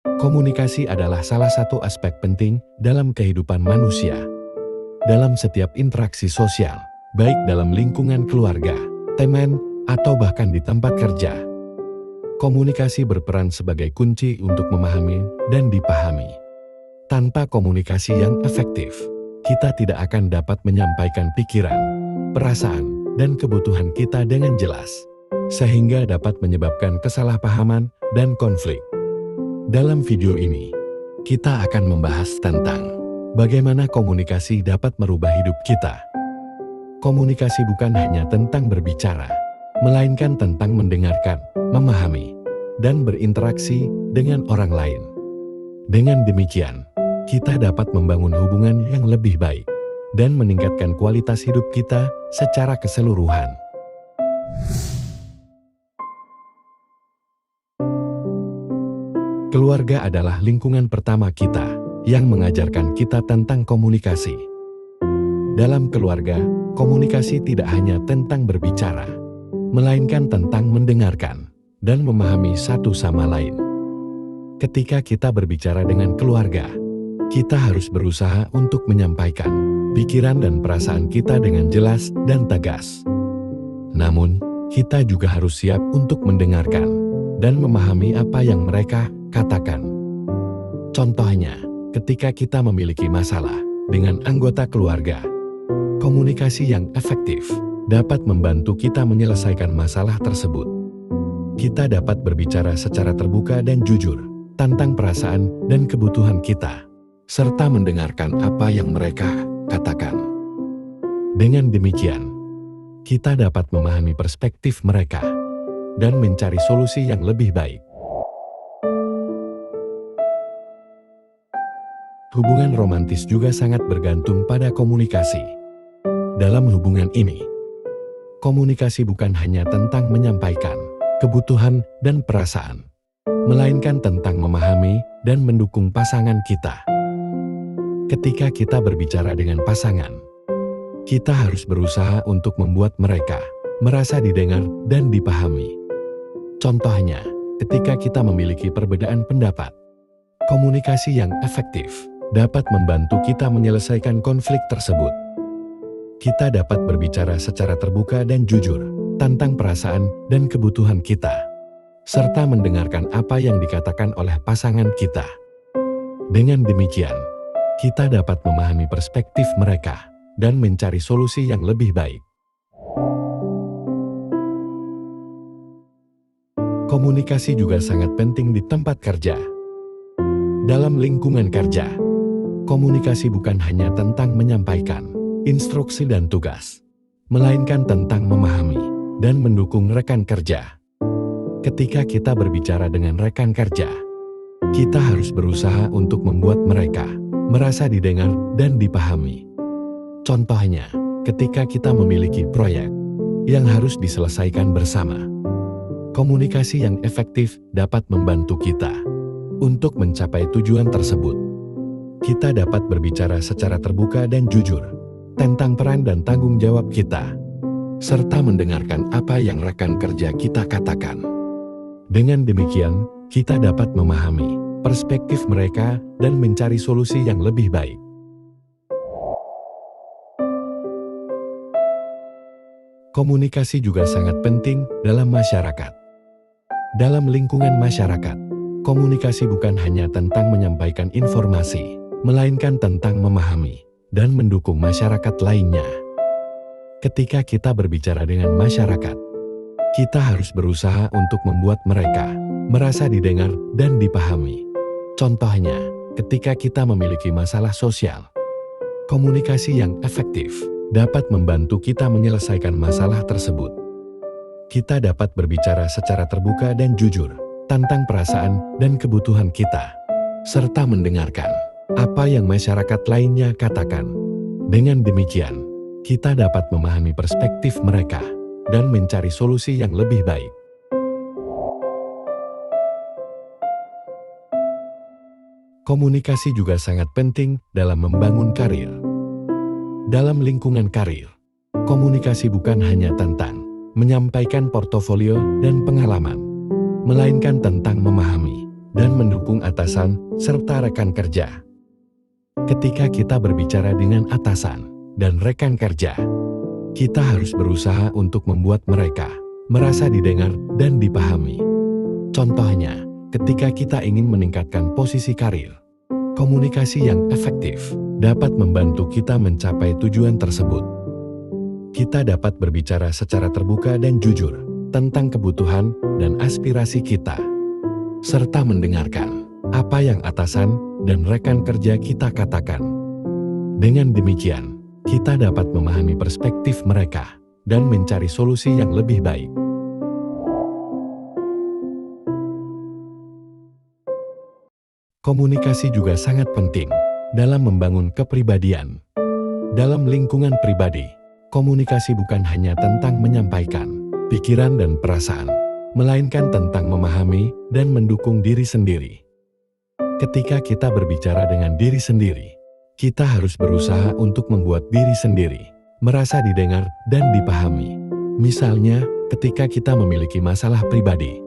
Komunikasi adalah salah satu aspek penting dalam kehidupan manusia. Dalam setiap interaksi sosial, baik dalam lingkungan keluarga, teman, atau bahkan di tempat kerja. Komunikasi berperan sebagai kunci untuk memahami dan dipahami. Tanpa komunikasi yang efektif, kita tidak akan dapat menyampaikan pikiran, perasaan, dan kebutuhan kita dengan jelas, sehingga dapat menyebabkan kesalahpahaman dan konflik. Dalam video ini, kita akan membahas tentang bagaimana komunikasi dapat merubah hidup kita. Komunikasi bukan hanya tentang berbicara, melainkan tentang mendengarkan, memahami, dan berinteraksi dengan orang lain. Dengan demikian, kita dapat membangun hubungan yang lebih baik dan meningkatkan kualitas hidup kita secara keseluruhan. Keluarga adalah lingkungan pertama kita yang mengajarkan kita tentang komunikasi. Dalam keluarga, komunikasi tidak hanya tentang berbicara, melainkan tentang mendengarkan dan memahami satu sama lain. Ketika kita berbicara dengan keluarga, kita harus berusaha untuk menyampaikan pikiran dan perasaan kita dengan jelas dan tegas. Namun, kita juga harus siap untuk mendengarkan dan memahami apa yang mereka katakan. Contohnya, ketika kita memiliki masalah dengan anggota keluarga, komunikasi yang efektif dapat membantu kita menyelesaikan masalah tersebut. Kita dapat berbicara secara terbuka dan jujur tentang perasaan dan kebutuhan kita, serta mendengarkan apa yang mereka katakan. Dengan demikian, kita dapat memahami perspektif mereka dan mencari solusi yang lebih baik. Hubungan romantis juga sangat bergantung pada komunikasi. Dalam hubungan ini, komunikasi bukan hanya tentang menyampaikan kebutuhan dan perasaan, melainkan tentang memahami dan mendukung pasangan kita. Ketika kita berbicara dengan pasangan, kita harus berusaha untuk membuat mereka merasa didengar dan dipahami. Contohnya, ketika kita memiliki perbedaan pendapat, komunikasi yang efektif dapat membantu kita menyelesaikan konflik tersebut. Kita dapat berbicara secara terbuka dan jujur tentang perasaan dan kebutuhan kita, serta mendengarkan apa yang dikatakan oleh pasangan kita. Dengan demikian, kita dapat memahami perspektif mereka dan mencari solusi yang lebih baik. Komunikasi juga sangat penting di tempat kerja. Dalam lingkungan kerja, komunikasi bukan hanya tentang menyampaikan instruksi dan tugas, melainkan tentang memahami dan mendukung rekan kerja. Ketika kita berbicara dengan rekan kerja, kita harus berusaha untuk membuat mereka merasa didengar dan dipahami. Contohnya, ketika kita memiliki proyek yang harus diselesaikan bersama, komunikasi yang efektif dapat membantu kita untuk mencapai tujuan tersebut. Kita dapat berbicara secara terbuka dan jujur tentang peran dan tanggung jawab kita, serta mendengarkan apa yang rekan kerja kita katakan. Dengan demikian, kita dapat memahami perspektif mereka dan mencari solusi yang lebih baik. Komunikasi juga sangat penting dalam masyarakat. Dalam lingkungan masyarakat, komunikasi bukan hanya tentang menyampaikan informasi, melainkan tentang memahami dan mendukung masyarakat lainnya. Ketika kita berbicara dengan masyarakat, kita harus berusaha untuk membuat mereka merasa didengar dan dipahami. Contohnya, ketika kita memiliki masalah sosial, komunikasi yang efektif dapat membantu kita menyelesaikan masalah tersebut. Kita dapat berbicara secara terbuka dan jujur tentang perasaan dan kebutuhan kita, serta mendengarkan apa yang masyarakat lainnya katakan. Dengan demikian, kita dapat memahami perspektif mereka dan mencari solusi yang lebih baik. Komunikasi juga sangat penting dalam membangun karir. Dalam lingkungan karir, komunikasi bukan hanya tentang menyampaikan portofolio dan pengalaman, melainkan tentang memahami dan mendukung atasan serta rekan kerja. Ketika kita berbicara dengan atasan dan rekan kerja, kita harus berusaha untuk membuat mereka merasa didengar dan dipahami. Contohnya, ketika kita ingin meningkatkan posisi karir, komunikasi yang efektif dapat membantu kita mencapai tujuan tersebut. Kita dapat berbicara secara terbuka dan jujur tentang kebutuhan dan aspirasi kita, serta mendengarkan apa yang atasan dan rekan kerja kita katakan. Dengan demikian, kita dapat memahami perspektif mereka dan mencari solusi yang lebih baik. Komunikasi juga sangat penting dalam membangun kepribadian. Dalam lingkungan pribadi, komunikasi bukan hanya tentang menyampaikan pikiran dan perasaan, melainkan tentang memahami dan mendukung diri sendiri. Ketika kita berbicara dengan diri sendiri, kita harus berusaha untuk membuat diri sendiri merasa didengar dan dipahami. Misalnya, ketika kita memiliki masalah pribadi,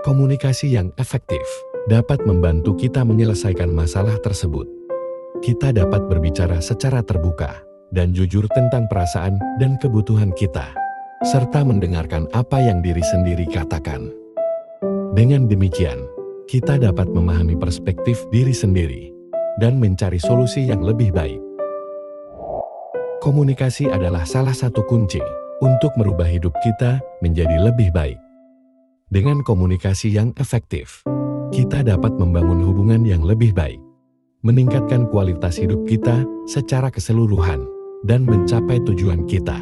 komunikasi yang efektif dapat membantu kita menyelesaikan masalah tersebut. Kita dapat berbicara secara terbuka dan jujur tentang perasaan dan kebutuhan kita, serta mendengarkan apa yang diri sendiri katakan. Dengan demikian, kita dapat memahami perspektif diri sendiri dan mencari solusi yang lebih baik. Komunikasi adalah salah satu kunci untuk merubah hidup kita menjadi lebih baik. Dengan komunikasi yang efektif, kita dapat membangun hubungan yang lebih baik, meningkatkan kualitas hidup kita secara keseluruhan, dan mencapai tujuan kita.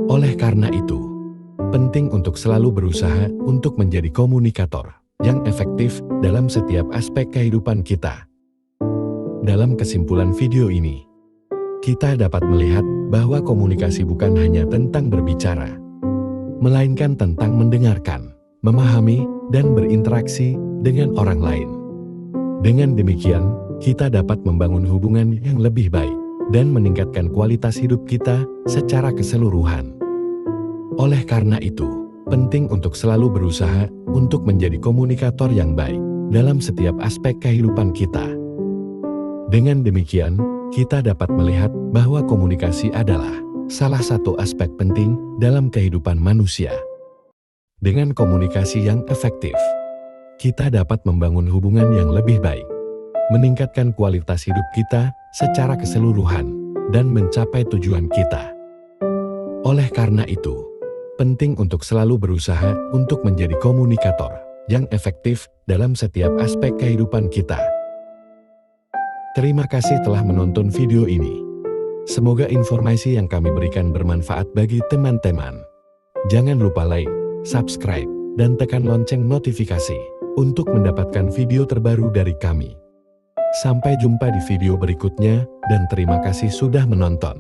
Oleh karena itu, penting untuk selalu berusaha untuk menjadi komunikator yang efektif dalam setiap aspek kehidupan kita. Dalam kesimpulan video ini, kita dapat melihat bahwa komunikasi bukan hanya tentang berbicara, melainkan tentang mendengarkan, memahami, dan berinteraksi dengan orang lain. Dengan demikian, kita dapat membangun hubungan yang lebih baik dan meningkatkan kualitas hidup kita secara keseluruhan. Oleh karena itu, penting untuk selalu berusaha untuk menjadi komunikator yang baik dalam setiap aspek kehidupan kita. Dengan demikian, kita dapat melihat bahwa komunikasi adalah salah satu aspek penting dalam kehidupan manusia. Dengan komunikasi yang efektif, kita dapat membangun hubungan yang lebih baik, meningkatkan kualitas hidup kita secara keseluruhan, dan mencapai tujuan kita. Oleh karena itu, penting untuk selalu berusaha untuk menjadi komunikator yang efektif dalam setiap aspek kehidupan kita. Terima kasih telah menonton video ini. Semoga informasi yang kami berikan bermanfaat bagi teman-teman. Jangan lupa like, subscribe, dan tekan lonceng notifikasi untuk mendapatkan video terbaru dari kami. Sampai jumpa di video berikutnya, dan terima kasih sudah menonton.